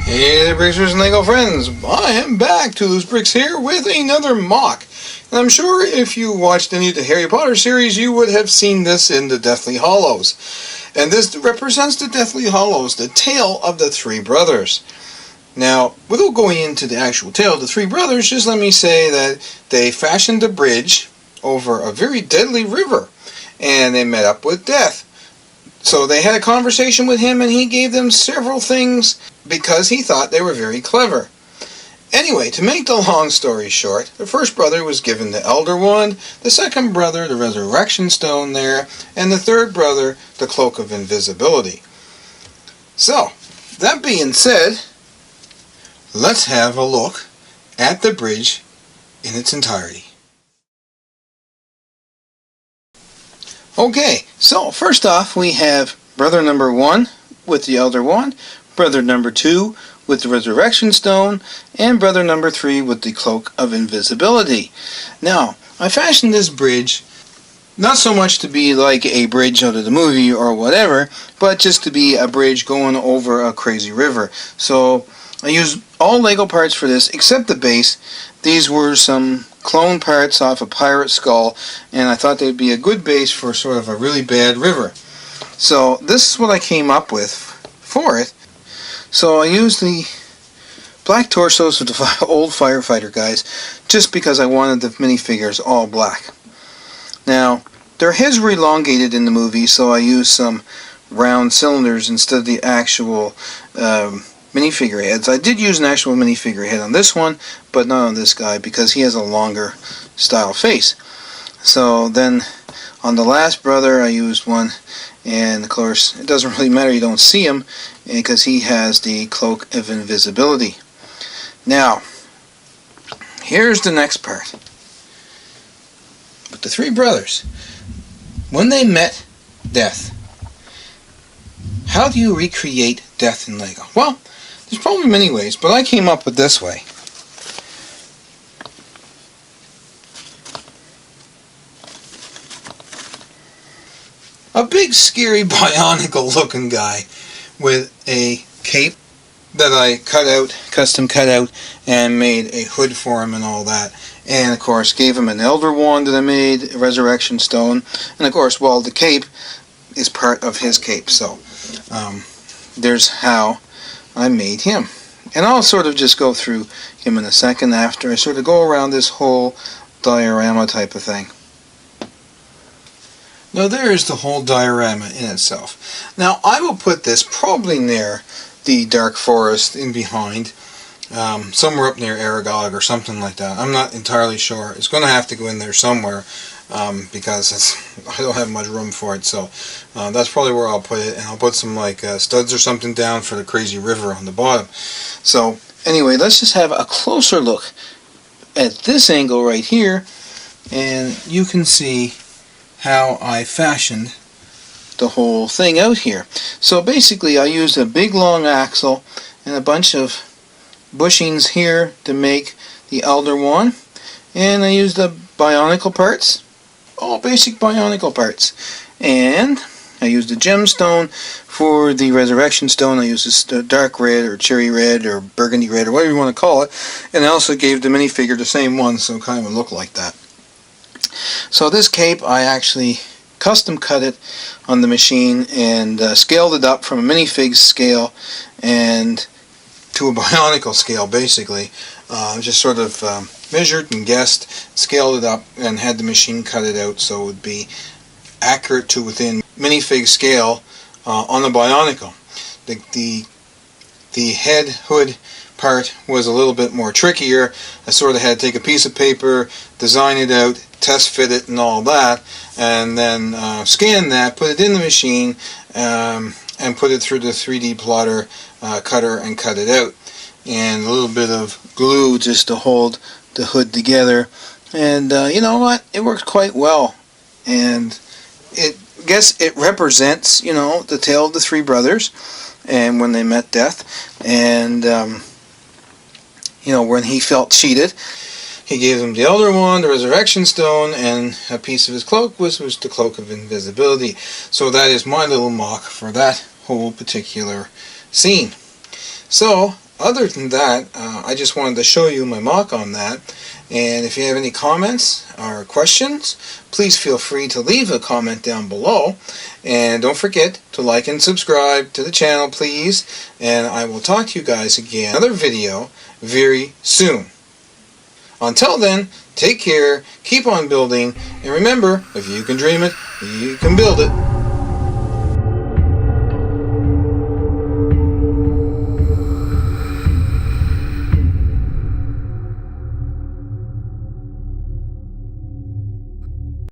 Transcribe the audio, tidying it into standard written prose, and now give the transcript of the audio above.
Hey there, Bricksers and Lego friends. I am back, Twoloosebricks here with another MOC. And I'm sure if you watched any of the Harry Potter series, you would have seen this in the Deathly Hallows. And this represents the Deathly Hallows, the tale of the three brothers. Now, without going into the actual tale of the three brothers, just let me say that they fashioned a bridge over a very deadly river, and they met up with death. So they had a conversation with him, and he gave them several things because he thought they were very clever. Anyway, to make the long story short, the first brother was given the Elder Wand, the second brother the Resurrection Stone there, and the third brother the Cloak of Invisibility. So, that being said, let's have a look at the bridge in its entirety. Okay, so first off we have brother number 1 with the Elder Wand, brother number 2 with the Resurrection Stone, and brother number 3 with the Cloak of Invisibility. Now, I fashioned this bridge not so much to be like a bridge out of the movie or whatever, but just to be a bridge going over a crazy river. So I used all Lego parts for this except the base. These were some clone parts off a pirate skull, and I thought they'd be a good base for sort of a really bad river. So this is what I came up with for it. So I used the black torsos of the old firefighter guys just because I wanted the minifigures all black. Now, their heads were elongated in the movie, so I used some round cylinders instead of the actual minifigure heads. I did use an actual minifigure head on this one, but not on this guy because he has a longer style face. So then on the last brother I used one, and of course it doesn't really matter, you don't see him because he has the Cloak of Invisibility. Now, here's the next part. But the three brothers, when they met death, how do you recreate death in Lego? Well, there's probably many ways, but I came up with this way. A big, scary, bionicle looking guy with a cape that I cut out, custom cut out, and made a hood for him and all that. And of course gave him an Elder Wand that I made, a Resurrection Stone, and of course, well, the cape is part of his cape. So there's how I made him. And I'll sort of just go through him in a second after I sort of go around this whole diorama type of thing. Now there is the whole diorama in itself. Now I will put this probably near the Dark Forest in behind, somewhere up near Aragog or something like that. I'm not entirely sure. It's going to have to go in there somewhere because I don't have much room for it. So that's probably where I'll put it, and I'll put some like studs or something down for the crazy river on the bottom. So anyway, let's just have a closer look at this angle right here, and you can see how I fashioned the whole thing out here. So basically I used a big long axle and a bunch of bushings here to make the Elder Wand, and I used the bionicle parts, all basic bionicle parts, and I used the gemstone for the Resurrection Stone. I used this dark red or cherry red or burgundy red or whatever you want to call it, and I also gave the minifigure the same one, so it kind of would look like that. So this cape I actually custom cut it on the machine and scaled it up from a minifig scale and to a bionicle scale basically. Just sort of measured and guessed, scaled it up, and had the machine cut it out so it would be accurate to within minifig scale on the bionicle. The head hood part was a little bit more trickier. I sort of had to take a piece of paper, design it out, test fit it and all that, and then scan that, put it in the machine, and put it through the 3D plotter cutter and cut it out. And a little bit of glue just to hold the hood together, and you know what, it worked quite well. And I guess it represents, you know, the tale of the three brothers and when they met death, and you know, when he felt cheated, he gave them the Elder Wand, the Resurrection Stone, and a piece of his cloak was the Cloak of Invisibility. So that is my little MOC for that whole particular scene. So other than that, I just wanted to show you my MOC on that. And if you have any comments or questions, please feel free to leave a comment down below. And don't forget to like and subscribe to the channel, please. And I will talk to you guys again in another video very soon. Until then, take care, keep on building, and remember, if you can dream it, you can build it.